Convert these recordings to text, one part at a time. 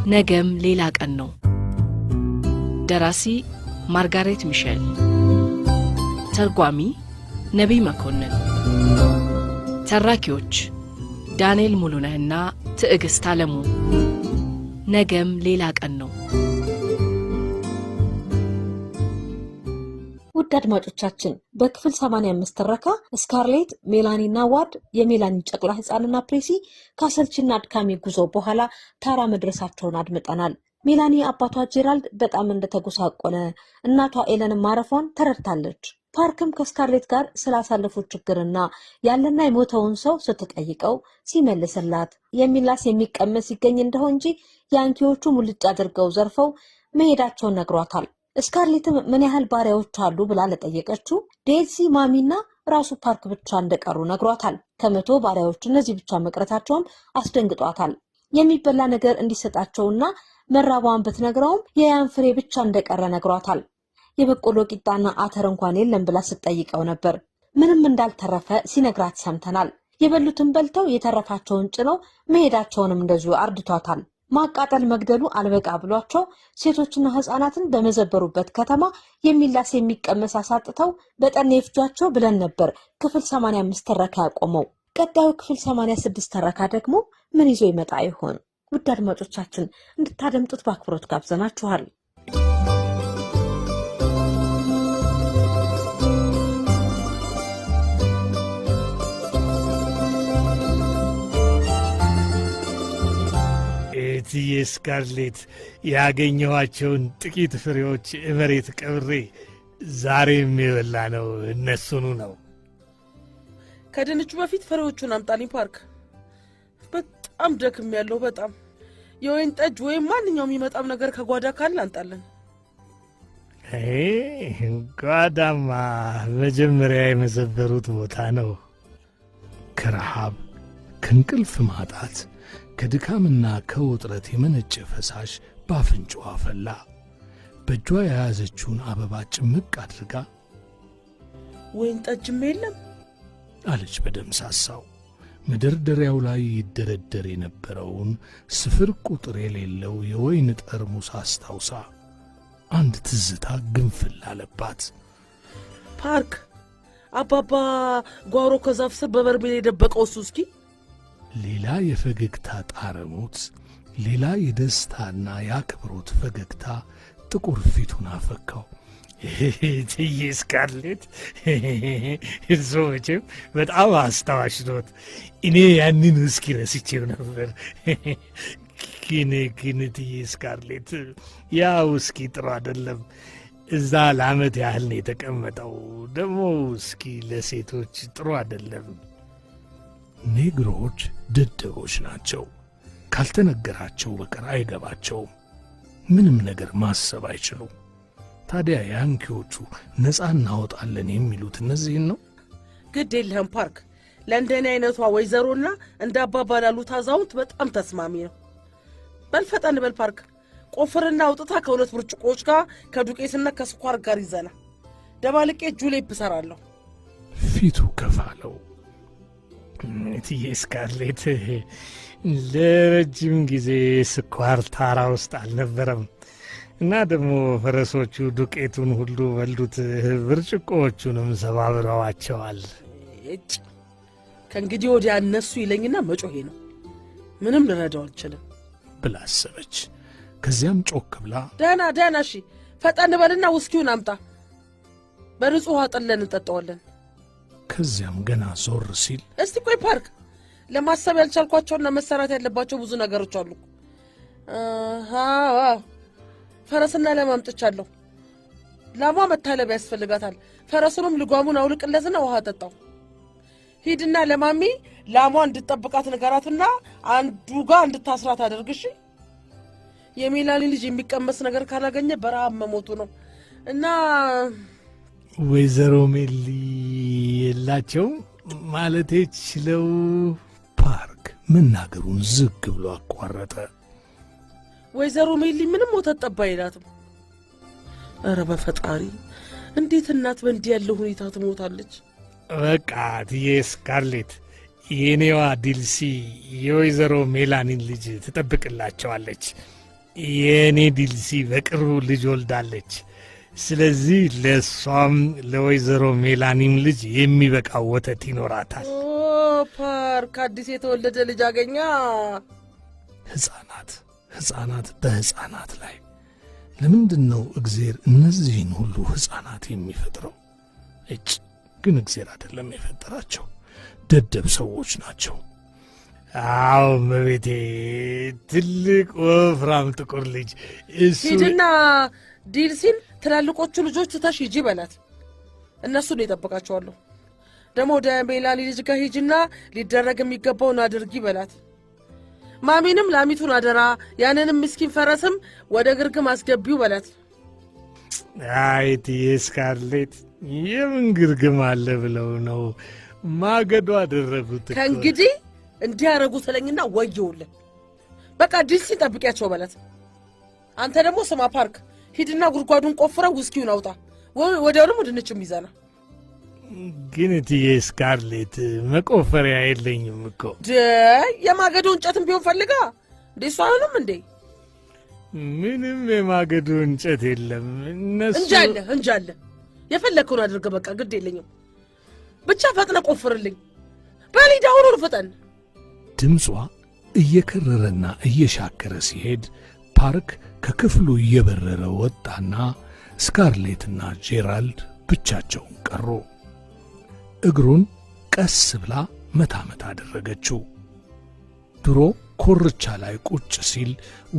ነገም ሌላ ቀን ነው። ደራሲ ማርጋሬት ሚሼል፣ ተርጓሚ ነቢይ መኮንን፣ ተራኪዎች ዳንኤል ሙሉነህና ትዕግስት አለሙ። ነገም ሌላ ቀን ነው። ውድ አድማጮቻችን በክፍል 85 ተረካ ስካርሌት፣ ሜላኒና ዋድ የሜላኒ ጨቅላ ህፃንና ፕሬሲ ካሰልችና አድካሚ ጉዞ በኋላ ታራ መድረሳቸውን አድምጠናል። ሜላኒ አባቷ ጄራልድ በጣም እንደተጎሳቆለ እናቷ ኤለን ማረፏን ተረድታለች። ፓርክም ከስካርሌት ጋር ስላሳለፉት ችግርና ያለና የሞተውን ሰው ስትጠይቀው ሲመልስላት የሚላስ የሚቀመስ ይገኝ እንደሆነ እንጂ ያንኪዎቹ ሙልጭ አድርገው ዘርፈው መሄዳቸውን ነግሯታል። ስካርሌትም ምን ያህል ባሪያዎች አሉ ብላ ለጠየቀችው ዴዚ፣ ማሚና ራሱ ፓርክ ብቻ እንደቀሩ ነግሯታል። ከ100 ባሪያዎች እነዚህ ብቻ መቅረታቸውም አስደንግጧታል። የሚበላ ነገር እንዲሰጣቸውና መራቧን ብትነግረውም የያን ፍሬ ብቻ እንደቀረ ነግሯታል። የበቆሎ ቂጣና አተር እንኳን የለም ብላ ስትጠይቀው ነበር። ምንም እንዳልተረፈ ሲነግራት ሰምተናል። የበሉትን በልተው የተረፋቸውን ጭነው መሄዳቸውንም እንደዚሁ አርድቷታል። ማቃጠል መግደሉ አልበቃ ብሏቸው ሴቶችና ህፃናትን በመዘበሩበት ከተማ የሚላስ የሚቀመስ አሳጥተው በጠን ይፍጇቸው ብለን ነበር ክፍል 85 ተረካ ያቆመው። ቀጣዩ ክፍል 86 ተረካ ደግሞ ምን ይዞ ይመጣ ይሆን? ውድ አድማጮቻችን እንድታደምጡት በአክብሮት ጋብዘናችኋል። እትዬ ስካርሌት ያገኘኋቸውን ጥቂት ፍሬዎች መሬት ቀብሬ ዛሬ የሚበላ ነው እነሱኑ ነው። ከድንቹ በፊት ፍሬዎቹን አምጣልኝ ፓርክ። በጣም ደክም ያለው በጣም የወይን ጠጅ ወይም ማንኛውም የሚመጣም ነገር ከጓዳ ካለ አንጣለን። ጓዳማ መጀመሪያ የመዘበሩት ቦታ ነው። ከረሃብ ከእንቅልፍ ማጣት ከድካምና ከውጥረት የመነጨ ፈሳሽ ባፍንጫዋ ፈላ። በእጇ የያዘችውን አበባ ጭምቅ አድርጋ ወይን ጠጅም የለም አለች በደምሳሳው። መደርደሪያው ላይ ይደረደር የነበረውን ስፍር ቁጥር የሌለው የወይን ጠርሙስ አስታውሳ አንድ ትዝታ ግንፍል አለባት። ፓርክ አባባ ጓሮ ከዛፍ ስር በበርሜል የደበቀው እሱ እስኪ ሌላ የፈገግታ ጣረሙት፣ ሌላ የደስታና የአክብሮት ፈገግታ ጥቁር ፊቱን አፈካው። እትዬ ስካርሌት እርሶ መቼም በጣም አስታዋሽ ኖት። እኔ ያንን ውስኪ ረስቼው ነበር። ግን እትዬ ስካርሌት ያ ውስኪ ጥሩ አይደለም። እዛ ለዓመት ያህል ነው የተቀመጠው። ደግሞ ውስኪ ለሴቶች ጥሩ አይደለም። ኔግሮች ደደቦች ናቸው። ካልተነገራቸው በቀር አይገባቸውም። ምንም ነገር ማሰብ አይችሉም። ታዲያ ያንኪዎቹ ነፃ እናወጣለን የሚሉት እነዚህን ነው። ግድ የለህም ፓርክ፣ ለእንደኔ አይነቷ ወይዘሮና እንደ አባባ ላሉት አዛውንት በጣም ተስማሚ ነው። በልፈጠን በል ፓርክ፣ ቆፍርና አውጥታ ከ2 ብርጭቆዎች ጋር ከዱቄትና ከስኳር ጋር ይዘና ደባልቄ ጁሌፕ እሰራለሁ። ፊቱ ከፋለው። እትዬ ስካርሌት ለረጅም ጊዜ ስኳር ታራ ውስጥ አልነበረም እና ደግሞ ፈረሶቹ ዱቄቱን ሁሉ በሉት፣ ብርጭቆዎቹንም ሰባብረዋቸዋል። ከእንግዲህ ወዲያ እነሱ ይለኝና መጮሄ ነው። ምንም ልረዳው አልችልም ብላ አሰበች። ከዚያም ጮክ ብላ ደህና እሺ ፈጠን በልና ውስኪውን አምጣ፣ በንጹህ ውሃ ጥለን እንጠጣዋለን። ከዚያም ገና ዞር ሲል እስቲ ቆይ ፓርክ፣ ለማሰብ ያልቻልኳቸውና መሰራት ያለባቸው ብዙ ነገሮች አሉ። ፈረስና ላም አምጥቻለሁ። ላሟ መታለብ ያስፈልጋታል። ፈረሱንም ልጓሙን አውልቅለትና ውሃ ጠጣው። ሂድና ለማሚ ላሟ እንድትጠብቃት ንገራትና አንዱ ጋር እንድታስራት አድርግሽ። የሜላኒ ልጅ የሚቀመስ ነገር ካላገኘ በረሃብ መሞቱ ነው እና ወይዘሮ ሜሊ የላቸው ማለቴ ችለው። ፓርክ መናገሩን ዝግ ብሎ አቋረጠ። ወይዘሮ ሜሊ ምንም ወተት ጠባ አይላትም። ኧረ በፈጣሪ እንዴት እናት በእንዲህ ያለ ሁኔታ ትሞታለች? በቃ እትዬ ስካርሌት የኔዋ ዲልሲ የወይዘሮ ሜላኒን ልጅ ትጠብቅላቸዋለች። የእኔ ዲልሲ በቅርቡ ልጅ ወልዳለች። ስለዚህ ለእሷም ለወይዘሮ ሜላኒም ልጅ የሚበቃ ወተት ይኖራታል። ፓርክ አዲስ የተወለደ ልጅ አገኛ። ሕፃናት በሕፃናት ላይ ለምንድን ነው እግዜር እነዚህን ሁሉ ሕፃናት የሚፈጥረው? ግን እግዜር አይደለም የፈጠራቸው፣ ደደብ ሰዎች ናቸው። አዎ መቤቴ፣ ትልቅ ወፍራም ጥቁር ልጅ እሱ። ሂድና ዲልሲን ትላልቆቹ ልጆች ትተሽ ሂጂ በላት። እነሱን እጠብቃቸዋለሁ። ደግሞ ወደ ሜላኒ ልጅ ጋር ሂጂና ሊደረግ የሚገባውን አድርጊ በላት። ማሚንም ላሚቱን አደራ፣ ያንንም ምስኪን ፈረስም ወደ ግርግም አስገቢው በላት። አይትዬ ስካርሌት፣ የምን ግርግም አለ ብለው ነው ማገዶ አደረጉት። ከእንግዲህ እንዲያረጉ ስለኝና ወየውልን። በቃ ዲልሲን ጠብቂያቸው በላት። አንተ ደግሞ ስማ ፓርክ፣ ሂድና ጉድጓዱን ቆፍረው ውስኪውን አውጣ። ወዲያው ደግሞ ድንችም ይዘና። ግን እትዬ ስካርሌት መቆፈሪያ የለኝም እኮ። የማገዶ እንጨትም ቢሆን ፈልጋ እንዴ። እሱ አይሆንም እንዴ? ምንም የማገዶ እንጨት የለም። እነሱ እንጃለ የፈለግከውን አድርገ። በቃ ግድ የለኝም። ብቻ ፈጥነ ቆፍርልኝ። በሊዳ ሁሉ ፍጠን። ድምጿ እየከረረና እየሻከረ ሲሄድ ፓርክ ከክፍሉ እየበረረ ወጣና ስካርሌትና ጄራልድ ብቻቸውን ቀሩ። እግሩን ቀስ ብላ መታመት አደረገችው። ድሮ ኮርቻ ላይ ቁጭ ሲል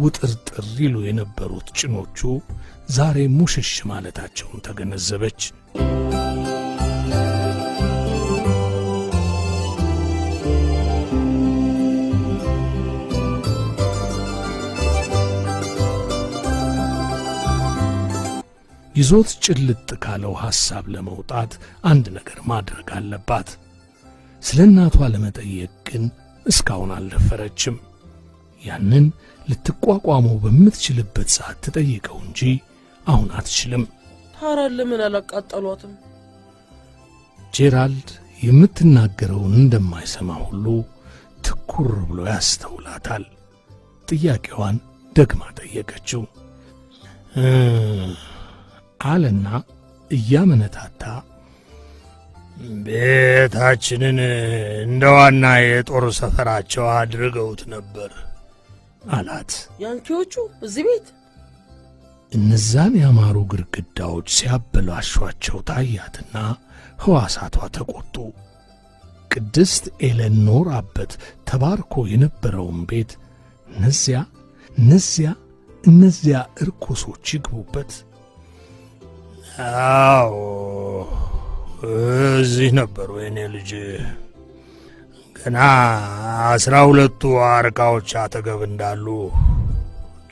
ውጥርጥር ይሉ የነበሩት ጭኖቹ ዛሬ ሙሽሽ ማለታቸውን ተገነዘበች። ይዞት ጭልጥ ካለው ሐሳብ ለመውጣት አንድ ነገር ማድረግ አለባት። ስለ እናቷ ለመጠየቅ ግን እስካሁን አልደፈረችም። ያንን ልትቋቋመው በምትችልበት ሰዓት ትጠይቀው እንጂ አሁን አትችልም። ታራ ለምን አላቃጠሏትም? ጄራልድ የምትናገረውን እንደማይሰማ ሁሉ ትኩር ብሎ ያስተውላታል። ጥያቄዋን ደግማ ጠየቀችው። አለና እያመነታታ ቤታችንን እንደ ዋና የጦር ሰፈራቸው አድርገውት ነበር አላት። ያንኪዎቹ እዚህ ቤት እነዛን ያማሩ ግድግዳዎች ሲያበላሿቸው ታያትና ሕዋሳቷ ተቆጡ። ቅድስት ኤለን ኖራበት ተባርኮ የነበረውን ቤት እነዚያ እርኩሶች ይግቡበት? አዎ እዚህ ነበሩ የኔ ልጅ። ገና 12ቱ ዋርካዎች አጠገብ እንዳሉ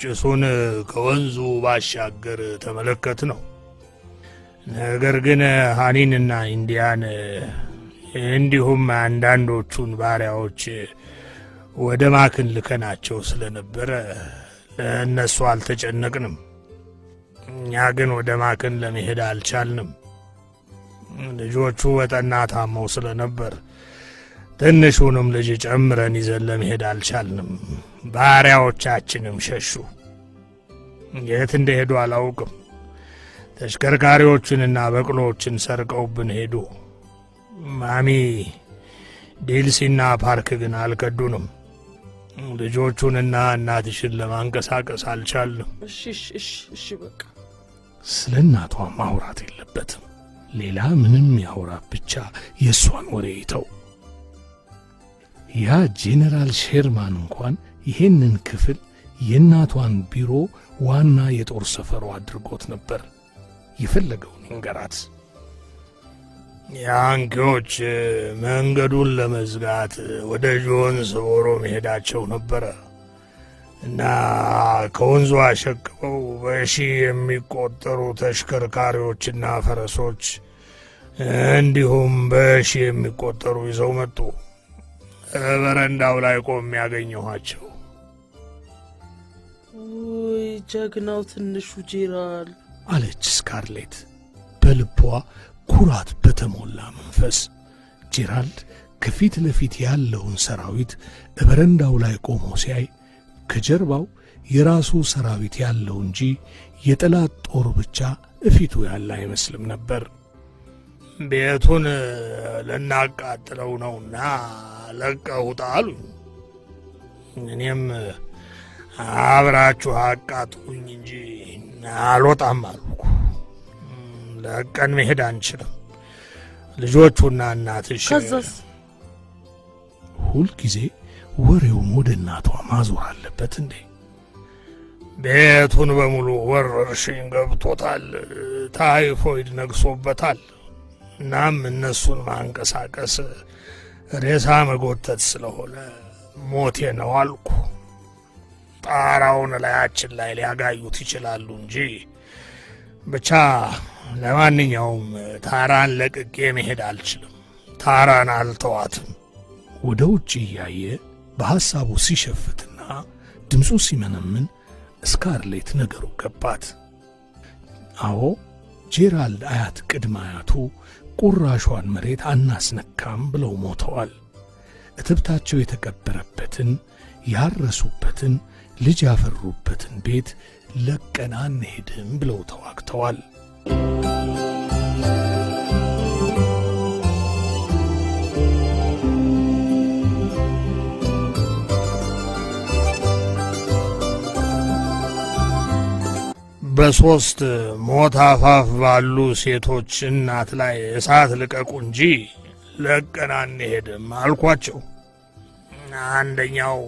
ጭሱን ከወንዙ ባሻገር ተመለከት ነው። ነገር ግን ሃኒንና ኢንዲያን እንዲሁም አንዳንዶቹን ባሪያዎች ወደ ማክን ልከናቸው ስለነበረ ለእነሱ አልተጨነቅንም። እኛ ግን ወደ ማክን ለመሄድ አልቻልንም። ልጆቹ በጠና ታመው ስለነበር ትንሹንም ልጅ ጨምረን ይዘን ለመሄድ አልቻልንም። ባሪያዎቻችንም ሸሹ። የት እንደሄዱ አላውቅም። ተሽከርካሪዎችንና በቅሎችን ሰርቀውብን ሄዱ። ማሚ ዲልሲና ፓርክ ግን አልከዱንም። ልጆቹንና እናትሽን ለማንቀሳቀስ አልቻልንም። እሺ በቃ ስለ እናቷ ማውራት የለበትም። ሌላ ምንም ያውራ፣ ብቻ የእሷን ወሬ ይተው። ያ ጄኔራል ሼርማን እንኳን ይሄንን ክፍል የእናቷን ቢሮ ዋና የጦር ሰፈሩ አድርጎት ነበር። የፈለገውን ይንገራት። ያንኪዎች መንገዱን ለመዝጋት ወደ ጆንስቦሮ መሄዳቸው ነበረ እና ከወንዙ አሸቅበው በሺህ የሚቆጠሩ ተሽከርካሪዎችና ፈረሶች እንዲሁም በሺህ የሚቆጠሩ ይዘው መጡ። በረንዳው ላይ ቆም ያገኘኋቸው። ውይ ጀግናው ትንሹ ጄራል አለች ስካርሌት በልቧ ኩራት በተሞላ መንፈስ። ጄራልድ ከፊት ለፊት ያለውን ሰራዊት በረንዳው ላይ ቆሞ ሲያይ ከጀርባው የራሱ ሰራዊት ያለው እንጂ የጠላት ጦር ብቻ እፊቱ ያለ አይመስልም ነበር። ቤቱን ልናቃጥለው ነውና ለቀውጣ አሉኝ። እኔም አብራችሁ አቃጥሉኝ እንጂ አልወጣም አልኩ። ለቀን መሄድ አንችልም፣ ልጆቹና እናትሽ። ከዛስ? ሁልጊዜ ወሬውን ወደ እናቷ ማዞር አለበት እንዴ? ቤቱን በሙሉ ወረርሽኝ ገብቶታል፣ ታይፎይድ ነግሶበታል። እናም እነሱን ማንቀሳቀስ ሬሳ መጎተት ስለሆነ ሞቴ ነው አልኩ። ጣራውን ላያችን ላይ ሊያጋዩት ይችላሉ እንጂ ብቻ ለማንኛውም ታራን ለቅቄ መሄድ አልችልም። ታራን አልተዋትም። ወደ ውጭ እያየ በሐሳቡ ሲሸፍትና ድምፁ ሲመነምን ስካርሌት ነገሩ ገባት። አዎ ጄራልድ አያት ቅድመ አያቱ ቁራሿን መሬት አናስነካም ብለው ሞተዋል። እትብታቸው የተቀበረበትን ያረሱበትን ልጅ ያፈሩበትን ቤት ለቀን አንሄድም ብለው ተዋግተዋል። በሦስት ሞት አፋፍ ባሉ ሴቶች እናት ላይ እሳት ልቀቁ እንጂ ለቀን አንሄድም አልኳቸው። አንደኛው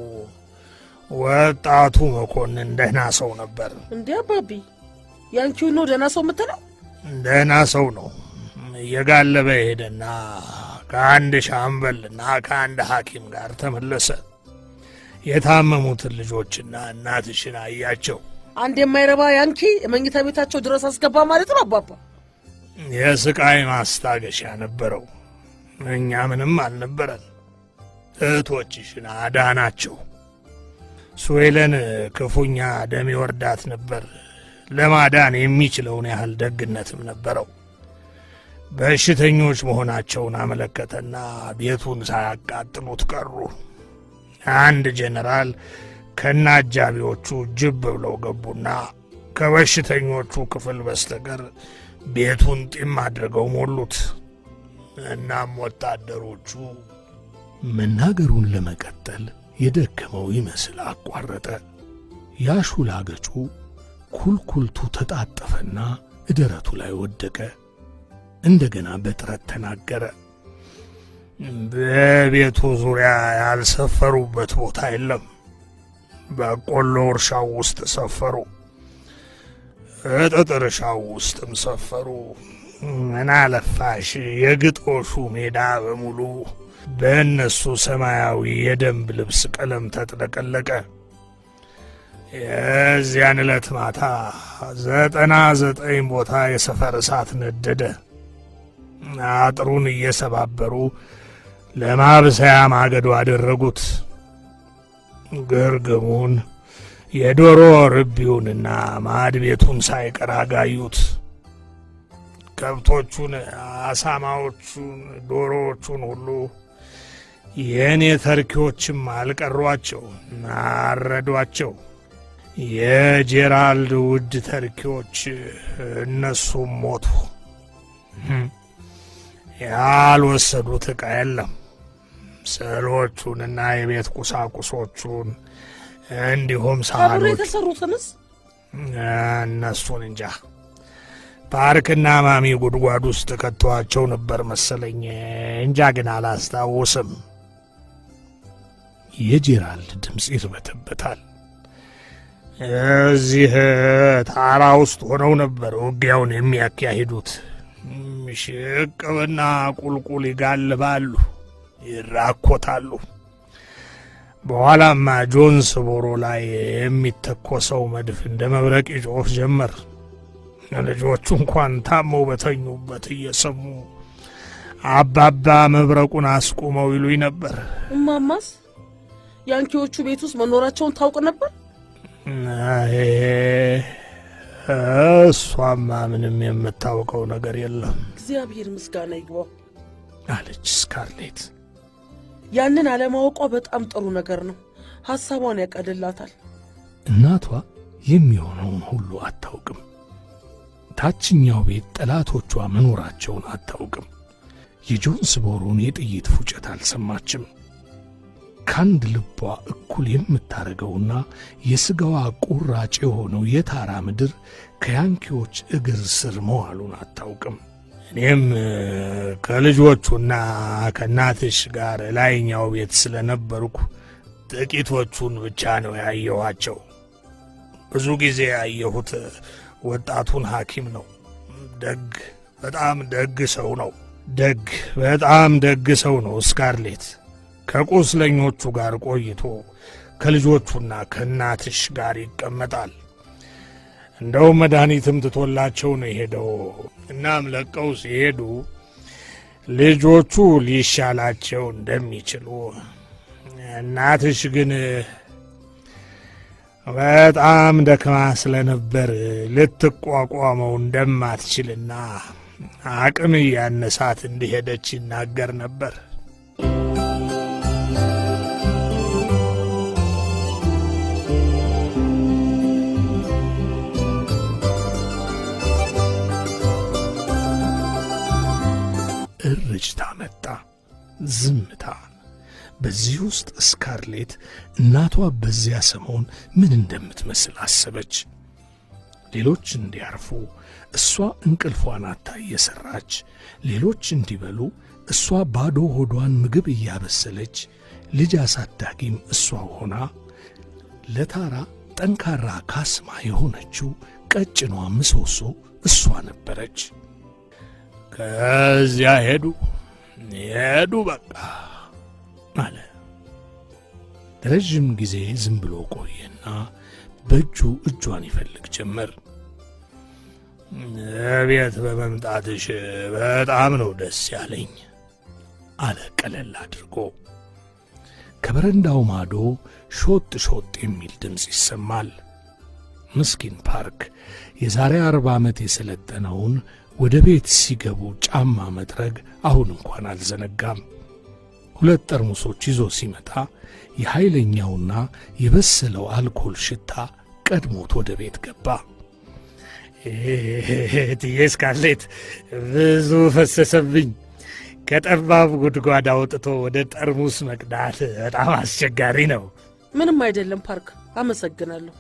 ወጣቱ መኮንን ደህና ሰው ነበር። እንዴ አባቢ፣ ያንቺው ነው ደህና ሰው የምትለው? ደህና ሰው ነው። እየጋለበ ሄደና ከአንድ ሻምበልና ከአንድ ሐኪም ጋር ተመለሰ። የታመሙትን ልጆችና እናትሽን አያቸው። አንድ የማይረባ ያንኪ መኝታ ቤታቸው ድረስ አስገባ ማለት ነው አባባ። የስቃይ ማስታገሻ ነበረው። እኛ ምንም አልነበረን። እህቶችሽን አዳናቸው። ስዌለን ክፉኛ ደም ይወርዳት ነበር። ለማዳን የሚችለውን ያህል ደግነትም ነበረው። በሽተኞች መሆናቸውን አመለከተና ቤቱን ሳያቃጥሉት ቀሩ። አንድ ጄኔራል ከነአጃቢዎቹ ጅብ ብለው ገቡና ከበሽተኞቹ ክፍል በስተቀር ቤቱን ጢም አድርገው ሞሉት። እናም ወታደሮቹ መናገሩን ለመቀጠል የደከመው ይመስል አቋረጠ። ያሹላ ገጩ ኩልኩልቱ ተጣጠፈና እደረቱ ላይ ወደቀ። እንደገና በጥረት ተናገረ። በቤቱ ዙሪያ ያልሰፈሩበት ቦታ የለም። በቆሎ እርሻው ውስጥ ሰፈሩ፣ እጥጥ እርሻው ውስጥም ሰፈሩ። ምን አለፋሽ የግጦሹ ሜዳ በሙሉ በእነሱ ሰማያዊ የደንብ ልብስ ቀለም ተጥለቀለቀ። የዚያን ዕለት ማታ 99 ቦታ የሰፈር እሳት ነደደ። አጥሩን እየሰባበሩ ለማብሰያ ማገዶ አደረጉት። ግርግሙን የዶሮ ርቢውንና ማድ ቤቱን ሳይቀር አጋዩት። ከብቶቹን፣ አሳማዎቹን፣ ዶሮዎቹን ሁሉ የእኔ ተርኪዎችም አልቀሯቸው፣ አረዷቸው። የጄራልድ ውድ ተርኪዎች እነሱም ሞቱ። ያልወሰዱት ዕቃ የለም። ስዕሎቹንና የቤት ቁሳቁሶቹን እንዲሁም ሳህኖች የተሰሩትንስ እነሱን እንጃ ፓርክና ማሚ ጉድጓድ ውስጥ ከተዋቸው ነበር መሰለኝ። እንጃ ግን አላስታውስም። የጄራልድ ድምፅ ይርበተበታል። እዚህ ታራ ውስጥ ሆነው ነበር ውጊያውን የሚያካሂዱት። ሽቅብና ቁልቁል ይጋልባሉ፣ ይራኮታሉ። በኋላማ ጆንስቦሮ ላይ የሚተኮሰው መድፍ እንደ መብረቅ ይጮህ ጀመር። ልጆቹ እንኳን ታመው በተኙበት እየሰሙ አባባ መብረቁን አስቁመው ይሉኝ ነበር። እማማስ ያንኪዎቹ ቤት ውስጥ መኖራቸውን ታውቅ ነበር? እሷማ ምንም የምታውቀው ነገር የለም። እግዚአብሔር ምስጋና ይግባው አለች ስካርሌት። ያንን አለማወቋ በጣም ጥሩ ነገር ነው። ሐሳቧን ያቀልላታል። እናቷ የሚሆነውን ሁሉ አታውቅም። ታችኛው ቤት ጠላቶቿ መኖራቸውን አታውቅም። የጆንስቦሮን የጥይት ፉጨት አልሰማችም። ከአንድ ልቧ እኩል የምታረገውና የሥጋዋ ቁራጭ የሆነው የታራ ምድር ከያንኪዎች እግር ስር መዋሉን አታውቅም። እኔም ከልጆቹና ከእናትሽ ጋር ላይኛው ቤት ስለነበርኩ ጥቂቶቹን ብቻ ነው ያየኋቸው። ብዙ ጊዜ ያየሁት ወጣቱን ሐኪም ነው። በጣም ደግ ሰው ነው። በጣም ደግ ሰው ነው። ስካርሌት ከቁስለኞቹ ጋር ቆይቶ ከልጆቹና ከእናትሽ ጋር ይቀመጣል። እንደው መድኃኒትም ትቶላቸው ነው የሄደው። እናም ለቀው ሲሄዱ ልጆቹ ሊሻላቸው እንደሚችሉ፣ እናትሽ ግን በጣም ደክማ ስለነበር ልትቋቋመው እንደማትችልና አቅም ያነሳት እንደሄደች ይናገር ነበር። እርጅታ መጣ፣ ዝምታ። በዚህ ውስጥ ስካርሌት እናቷ በዚያ ሰሞን ምን እንደምትመስል አሰበች። ሌሎች እንዲያርፉ እሷ እንቅልፏን አታ እየሠራች፣ ሌሎች እንዲበሉ እሷ ባዶ ሆዷን ምግብ እያበሰለች፣ ልጅ አሳዳጊም እሷ ሆና ለታራ ጠንካራ ካስማ የሆነችው ቀጭኗ ምሰሶ እሷ ነበረች። ከዚያ ሄዱ በቃ አለ። ረዥም ጊዜ ዝም ብሎ ቆየና በእጁ እጇን ይፈልግ ጀመር። ቤት በመምጣትሽ በጣም ነው ደስ ያለኝ አለ ቀለል አድርጎ። ከበረንዳው ማዶ ሾጥ ሾጥ የሚል ድምፅ ይሰማል። ምስኪን ፓርክ የዛሬ 40 ዓመት የሰለጠነውን ወደ ቤት ሲገቡ ጫማ መጥረግ አሁን እንኳን አልዘነጋም። 2 ጠርሙሶች ይዞ ሲመጣ የኃይለኛውና የበሰለው አልኮል ሽታ ቀድሞት ወደ ቤት ገባ። እትዬ ስካርሌት ብዙ ፈሰሰብኝ። ከጠባብ ጉድጓድ አውጥቶ ወደ ጠርሙስ መቅዳት በጣም አስቸጋሪ ነው። ምንም አይደለም ፓርክ፣ አመሰግናለሁ።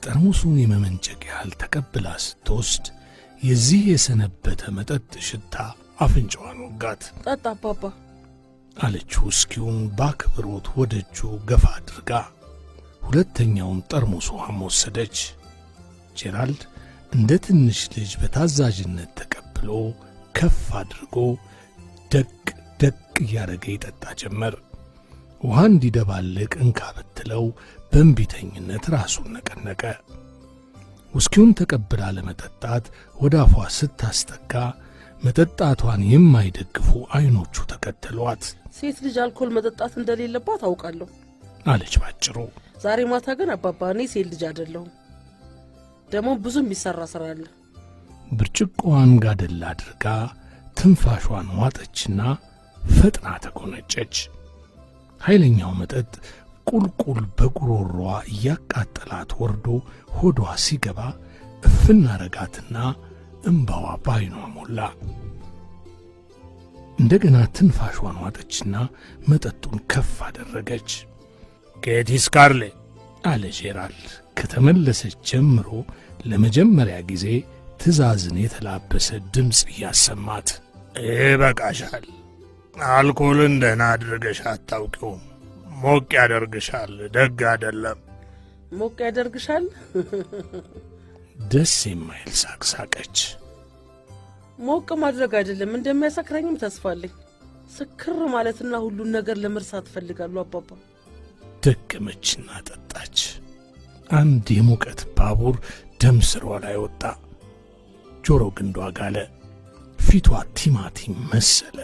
ጠርሙሱን የመመንጨቅ ያህል ተቀብላ ስትወስድ የዚህ የሰነበተ መጠጥ ሽታ አፍንጫዋን ወጋት። ጠጣ አባባ አለች ውስኪውን በአክብሮት ወደ እጁ ገፋ አድርጋ። ሁለተኛውን ጠርሙስ ውሃም ወሰደች። ጄራልድ እንደ ትንሽ ልጅ በታዛዥነት ተቀብሎ ከፍ አድርጎ ደቅ እያደረገ ይጠጣ ጀመር። ውሃ እንዲደባልቅ እንካ ብትለው በእንቢተኝነት ራሱን ነቀነቀ። ውስኪውን ተቀብላ ለመጠጣት ወደ አፏ ስታስጠጋ መጠጣቷን የማይደግፉ ዐይኖቹ ተከተሏት። ሴት ልጅ አልኮል መጠጣት እንደሌለባት አውቃለሁ አለች ባጭሩ። ዛሬ ማታ ግን አባባ እኔ ሴት ልጅ አይደለሁም። ደግሞ ብዙ የሚሠራ ሥራ አለ። ብርጭቆዋን ጋደል አድርጋ ትንፋሿን ዋጠችና ፈጥና ተጎነጨች። ኃይለኛው መጠጥ ቁልቁል በጉሮሮዋ እያቃጠላት ወርዶ ሆዷ ሲገባ እፍና ረጋትና እምባዋ ባይኗ ሞላ። እንደገና ትንፋሿን ዋጠችና መጠጡን ከፍ አደረገች። ኬቲ ስካርሌት አለ ጄራልድ ከተመለሰች ጀምሮ ለመጀመሪያ ጊዜ ትዕዛዝን የተላበሰ ድምፅ እያሰማት። ይበቃሻል። አልኮልን ደህና አድርገሽ አታውቂውም። ሞቅ ያደርግሻል። ደግ አይደለም። ሞቅ ያደርግሻል። ደስ የማይል ሳቅ ሳቀች። ሞቅ ማድረግ አይደለም እንደሚያሰክረኝም ተስፋለኝ። ስክር ማለትና ሁሉን ነገር ለመርሳት ፈልጋለሁ አባባ። ደገመችና ጠጣች። አንድ የሙቀት ባቡር ደም ስሯ ላይ ወጣ። ጆሮ ግንዷ ጋለ። ፊቷ ቲማቲም መሰለ።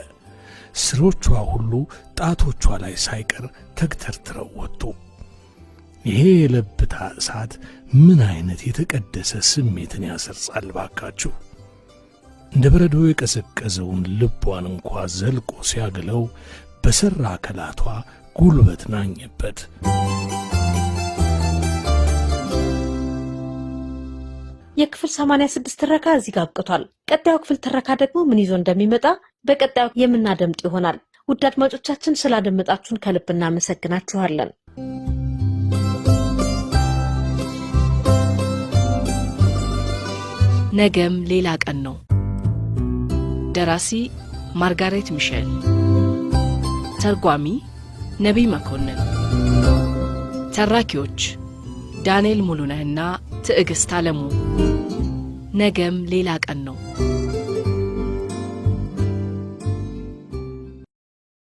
ስሮቿ ሁሉ ጣቶቿ ላይ ሳይቀር ተግተርትረው ወጡ። ይሄ የለብታ እሳት ምን አይነት የተቀደሰ ስሜትን ያሰርጻል ባካችሁ! እንደ በረዶ የቀዘቀዘውን ልቧን እንኳ ዘልቆ ሲያግለው በሠራ አካላቷ ጉልበት ናኘበት። የክፍል 86 ትረካ እዚህ ጋር አብቅቷል። ቀጣዩ ክፍል ትረካ ደግሞ ምን ይዞ እንደሚመጣ በቀጣዩ የምናደምጥ ይሆናል። ውድ አድማጮቻችን ስላደመጣችሁን ከልብ እናመሰግናችኋለን። ነገም ሌላ ቀን ነው። ደራሲ ማርጋሬት ሚሼል፣ ተርጓሚ ነቢይ መኮንን፣ ተራኪዎች ዳንኤል ሙሉነህና ትዕግስት አለሙ። ነገም ሌላ ቀን ነው።